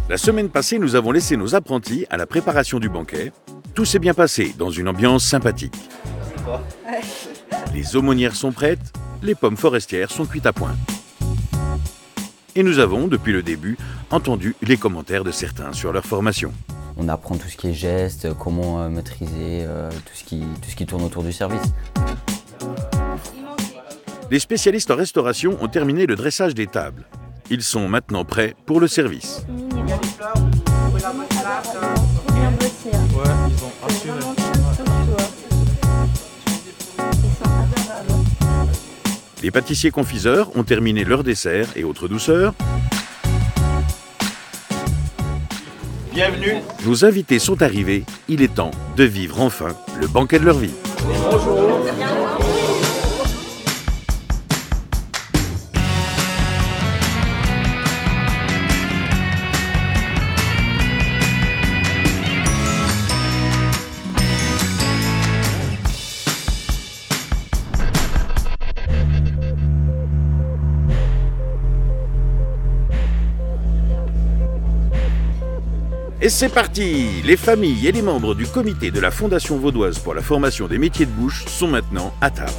La semaine passée, nous avons laissé nos apprentis à la préparation du banquet. Tout s'est bien passé dans une ambiance sympathique. Les aumônières sont prêtes, les pommes forestières sont cuites à point. Et nous avons, depuis le début, entendu les commentaires de certains sur leur formation. On apprend tout ce qui est gestes, comment maîtriser tout ce qui tourne autour du service. Les spécialistes en restauration ont terminé le dressage des tables. Ils sont maintenant prêts pour le service. Les pâtissiers confiseurs ont terminé leur dessert et autres douceurs. Bienvenue. Nos invités sont arrivés. Il est temps de vivre enfin le banquet de leur vie. Bonjour. Et c'est parti! Les familles et les membres du comité de la Fondation vaudoise pour la formation des métiers de bouche sont maintenant à table.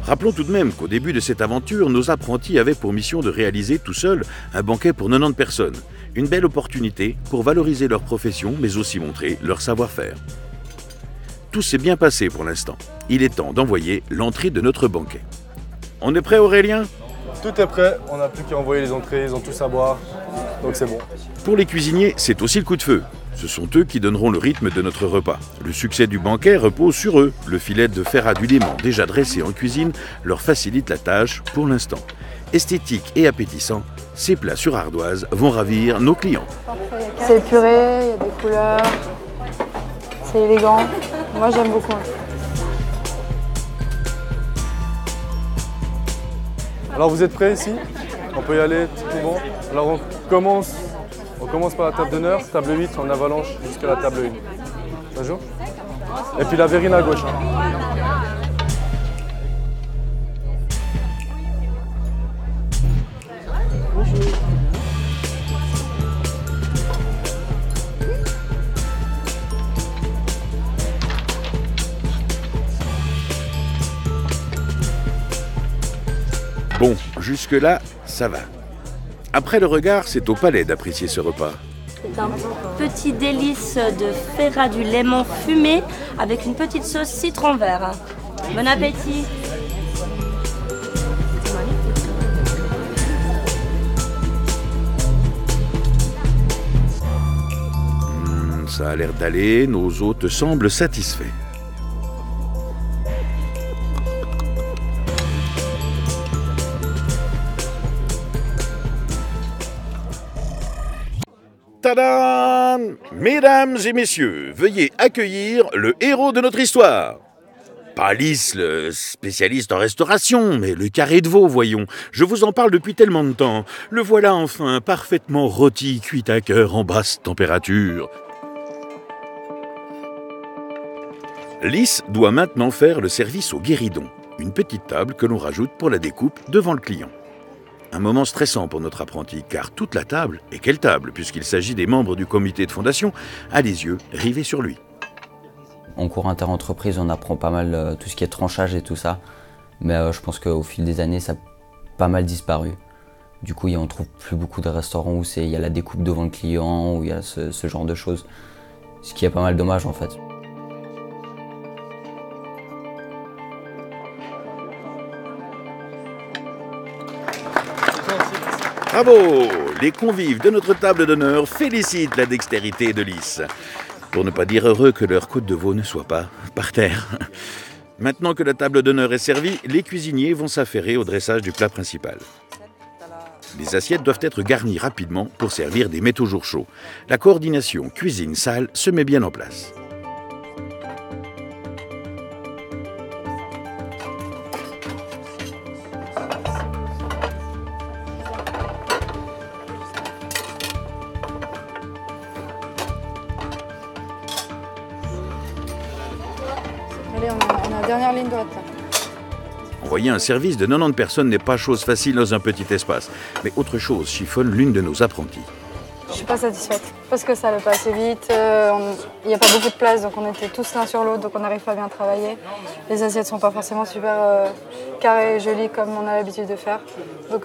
Rappelons tout de même qu'au début de cette aventure, nos apprentis avaient pour mission de réaliser tout seuls un banquet pour 90 personnes. Une belle opportunité pour valoriser leur profession, mais aussi montrer leur savoir-faire. Tout s'est bien passé pour l'instant. Il est temps d'envoyer l'entrée de notre banquet. On est prêt, Aurélien? Tout est prêt, on n'a plus qu'à envoyer les entrées, ils ont tous à boire, donc c'est bon. Pour les cuisiniers, c'est aussi le coup de feu. Ce sont eux qui donneront le rythme de notre repas. Le succès du banquet repose sur eux. Le filet de fer à du léman déjà dressé en cuisine leur facilite la tâche pour l'instant. Esthétique et appétissant, ces plats sur ardoise vont ravir nos clients. C'est épuré, il y a des couleurs, c'est élégant. Moi j'aime beaucoup. Alors vous êtes prêts ici? On peut y aller, tout bon. Alors on commence par la table d'honneur, table 8 en avalanche jusqu'à la table 1. Ça joue? Et puis la verrine à gauche. Bon, jusque-là, ça va. Après le regard, c'est au palais d'apprécier ce repas. C'est un petit délice de fer à du léman fumé avec une petite sauce citron vert. Bon appétit! Ça a l'air d'aller, nos hôtes semblent satisfaits. Tadam! Mesdames et messieurs, veuillez accueillir le héros de notre histoire. Pas Lys, le spécialiste en restauration, mais le carré de veau, voyons. Je vous en parle depuis tellement de temps. Le voilà enfin, parfaitement rôti, cuit à cœur en basse température. Lys doit maintenant faire le service au guéridon, une petite table que l'on rajoute pour la découpe devant le client. Un moment stressant pour notre apprenti, car toute la table, et quelle table, puisqu'il s'agit des membres du comité de fondation, a les yeux rivés sur lui. En cours inter-entreprise, on apprend pas mal tout ce qui est tranchage et tout ça. Mais je pense qu'au fil des années, ça a pas mal disparu. Du coup, on trouve plus beaucoup de restaurants où il y a la découpe devant le client, où il y a ce genre de choses. Ce qui est pas mal dommage en fait. Bravo! Les convives de notre table d'honneur félicitent la dextérité de Lys. Pour ne pas dire heureux que leur côte de veau ne soit pas par terre. Maintenant que la table d'honneur est servie, les cuisiniers vont s'affairer au dressage du plat principal. Les assiettes doivent être garnies rapidement pour servir des mets toujours chauds. La coordination cuisine-salle se met bien en place. Allez, on a la dernière ligne droite là. Envoyer un service de 90 personnes n'est pas chose facile dans un petit espace. Mais autre chose chiffonne l'une de nos apprenties. Je suis pas satisfaite parce que ça allait pas assez vite. Il n'y a pas beaucoup de place, donc on était tous l'un sur l'autre, donc on n'arrive pas à bien travailler. Les assiettes sont pas forcément super carrées et jolies comme on a l'habitude de faire. Donc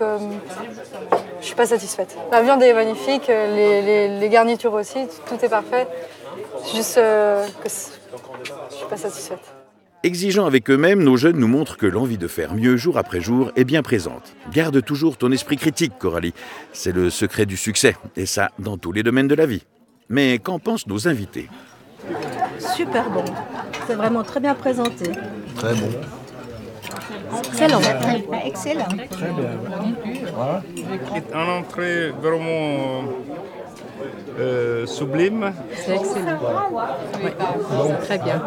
je suis pas satisfaite. La viande est magnifique, les garnitures aussi, tout est parfait. Juste que je suis pas satisfaite. Exigeants avec eux-mêmes, nos jeunes nous montrent que l'envie de faire mieux jour après jour est bien présente. Garde toujours ton esprit critique, Coralie. C'est le secret du succès, et ça dans tous les domaines de la vie. Mais qu'en pensent nos invités? Super bon. C'est vraiment très bien présenté. Très bon. Excellent. Excellent. Très bien. Voilà. Un entrée vraiment sublime. C'est excellent. Ouais. C'est très bien.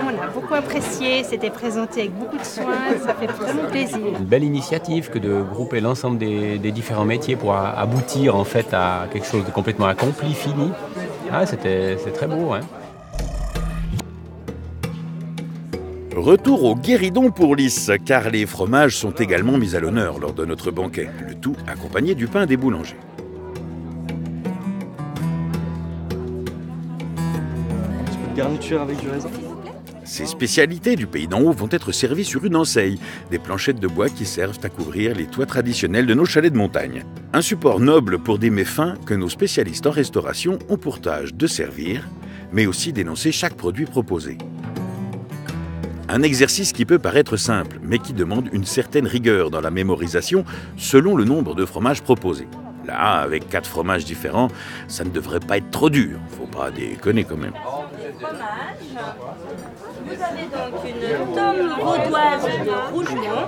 On a beaucoup apprécié, c'était présenté avec beaucoup de soin, ça fait vraiment plaisir. Une belle initiative que de grouper l'ensemble des différents métiers pour aboutir en fait à quelque chose de complètement accompli, fini. Ah, c'est très beau, hein. Retour au guéridon pour Lys, car les fromages sont également mis à l'honneur lors de notre banquet, le tout accompagné du pain des boulangers. Garniture avec du raisin. Ces spécialités du pays d'en haut vont être servies sur une enseigne, des planchettes de bois qui servent à couvrir les toits traditionnels de nos chalets de montagne. Un support noble pour des mets fins que nos spécialistes en restauration ont pour tâche de servir, mais aussi d'énoncer chaque produit proposé. Un exercice qui peut paraître simple, mais qui demande une certaine rigueur dans la mémorisation selon le nombre de fromages proposés. Là, avec 4 fromages différents, ça ne devrait pas être trop dur. Faut pas déconner quand même. Fromage. Vous avez donc une tome vaudoise de rougemont,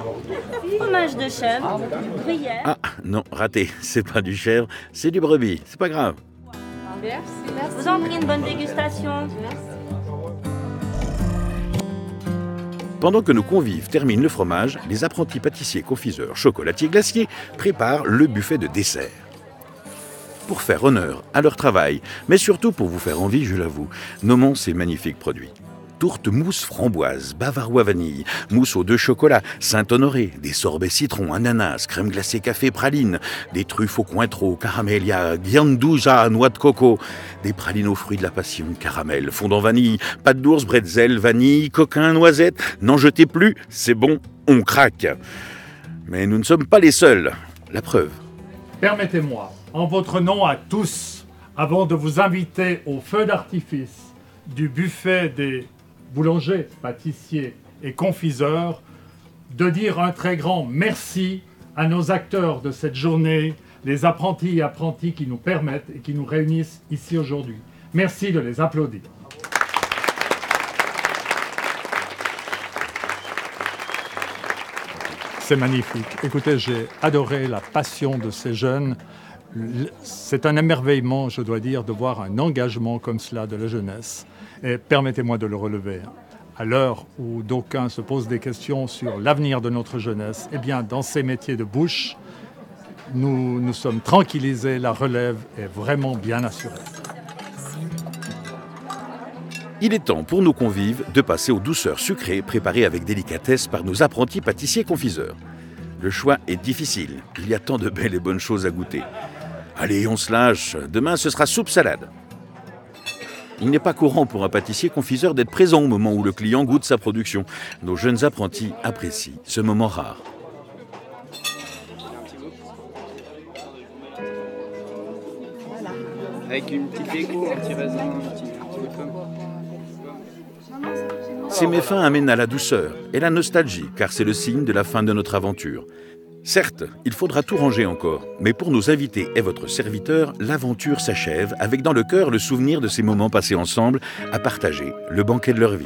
fromage de chèvre, gruyère. Ah, non, raté. C'est pas du chèvre, c'est du brebis. C'est pas grave. Merci. Vous en prie, une bonne dégustation. Pendant que nos convives terminent le fromage, les apprentis pâtissiers, confiseurs, chocolatiers, glaciers préparent le buffet de dessert. Pour faire honneur à leur travail, mais surtout pour vous faire envie, je l'avoue, nommons ces magnifiques produits. Tourte mousse framboise, bavarois vanille, mousse aux 2 chocolats, Saint-Honoré, des sorbets citron, ananas, crème glacée café praline, des truffes au cointreau, caramélia, giandouja, noix de coco, des pralines aux fruits de la passion, caramel, fondant vanille, pâte d'ours, bretzel, vanille, coquin, noisette. N'en jetez plus, c'est bon, on craque. Mais nous ne sommes pas les seuls. La preuve. Permettez-moi, en votre nom à tous, avant de vous inviter au feu d'artifice du buffet des boulangers, pâtissiers et confiseurs, de dire un très grand merci à nos acteurs de cette journée, les apprentis et apprentis qui nous permettent et qui nous réunissent ici aujourd'hui. Merci de les applaudir. C'est magnifique. Écoutez, j'ai adoré la passion de ces jeunes. C'est un émerveillement, je dois dire, de voir un engagement comme cela de la jeunesse. Et permettez-moi de le relever. À l'heure où d'aucuns se posent des questions sur l'avenir de notre jeunesse, eh bien, dans ces métiers de bouche, nous sommes tranquillisés, la relève est vraiment bien assurée. Il est temps pour nos convives de passer aux douceurs sucrées préparées avec délicatesse par nos apprentis pâtissiers confiseurs. Le choix est difficile, il y a tant de belles et bonnes choses à goûter. Allez, on se lâche, demain ce sera soupe salade. Il n'est pas courant pour un pâtissier confiseur d'être présent au moment où le client goûte sa production. Nos jeunes apprentis apprécient ce moment rare. Avec une petite déco, un petit raisin, un petit pomme. Ces méfaits amènent à la douceur et la nostalgie, car c'est le signe de la fin de notre aventure. Certes, il faudra tout ranger encore, mais pour nos invités et votre serviteur, l'aventure s'achève avec dans le cœur le souvenir de ces moments passés ensemble à partager le banquet de leur vie.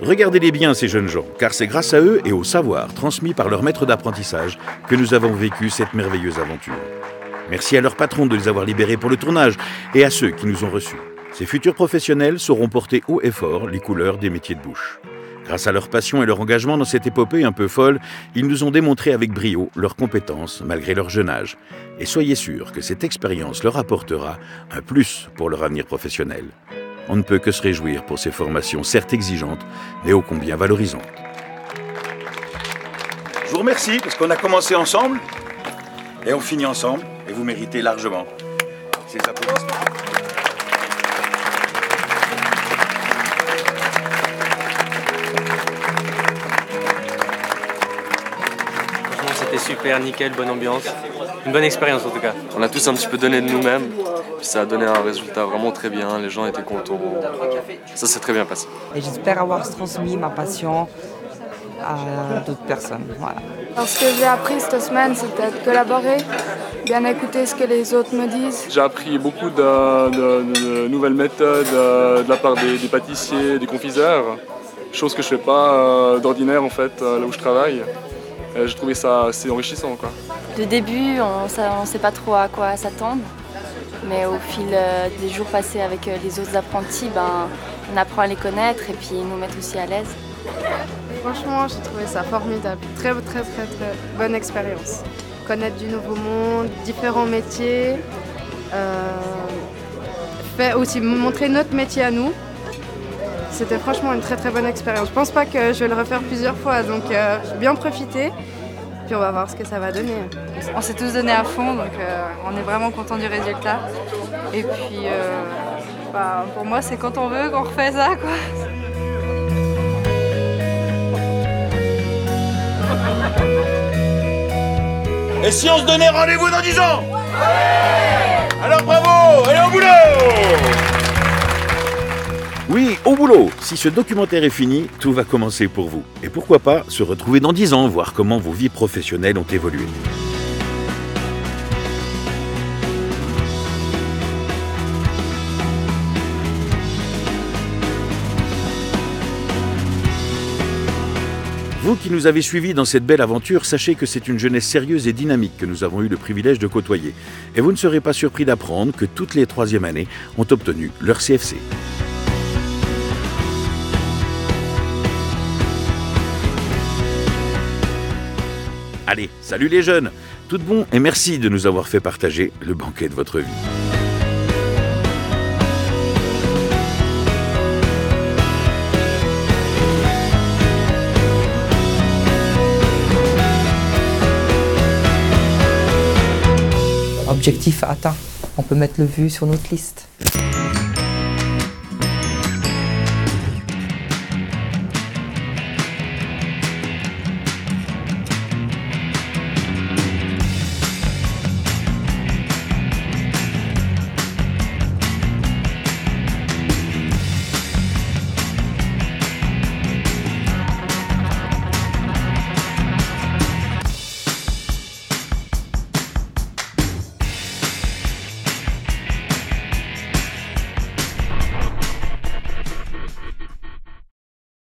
Regardez-les bien, ces jeunes gens, car c'est grâce à eux et au savoir transmis par leur maître d'apprentissage que nous avons vécu cette merveilleuse aventure. Merci à leurs patrons de les avoir libérés pour le tournage et à ceux qui nous ont reçus. Ces futurs professionnels sauront porter haut et fort les couleurs des métiers de bouche. Grâce à leur passion et leur engagement dans cette épopée un peu folle, ils nous ont démontré avec brio leurs compétences malgré leur jeune âge. Et soyez sûrs que cette expérience leur apportera un plus pour leur avenir professionnel. On ne peut que se réjouir pour ces formations, certes exigeantes, mais ô combien valorisantes. Je vous remercie parce qu'on a commencé ensemble et on finit ensemble et vous méritez largement ces applaudissements. Franchement, c'était super, nickel, bonne ambiance. Une bonne expérience en tout cas. On a tous un petit peu donné de nous-mêmes, puis ça a donné un résultat vraiment très bien, les gens étaient contents. Ça s'est très bien passé. Et j'espère avoir transmis ma passion à d'autres personnes. Voilà. Alors, ce que j'ai appris cette semaine, c'était de collaborer, bien écouter ce que les autres me disent. J'ai appris beaucoup de nouvelles méthodes de la part des pâtissiers, des confiseurs, chose que je ne fais pas d'ordinaire en fait, là où je travaille. J'ai trouvé ça assez enrichissant, quoi. De début, on ne sait pas trop à quoi s'attendre, mais au fil des jours passés avec les autres apprentis, on apprend à les connaître et puis ils nous mettent aussi à l'aise. Franchement, j'ai trouvé ça formidable. Très bonne expérience. Connaître du nouveau monde, différents métiers, aussi montrer notre métier à nous. C'était franchement une très bonne expérience. Je pense pas que je vais le refaire plusieurs fois, donc j'ai bien profité. Puis on va voir ce que ça va donner. On s'est tous donné à fond, donc on est vraiment content du résultat. Et puis, pour moi, c'est quand on veut qu'on refait ça, quoi. Et si on se donnait rendez-vous dans 10 ans? Alors bravo, allez au boulot! Oui, au boulot. Si ce documentaire est fini, tout va commencer pour vous. Et pourquoi pas se retrouver dans 10 ans, voir comment vos vies professionnelles ont évolué. Vous qui nous avez suivis dans cette belle aventure, sachez que c'est une jeunesse sérieuse et dynamique que nous avons eu le privilège de côtoyer. Et vous ne serez pas surpris d'apprendre que toutes les 3e années ont obtenu leur CFC. Allez, salut les jeunes, tout de bon et merci de nous avoir fait partager le banquet de votre vie. Objectif atteint, on peut mettre le vu sur notre liste.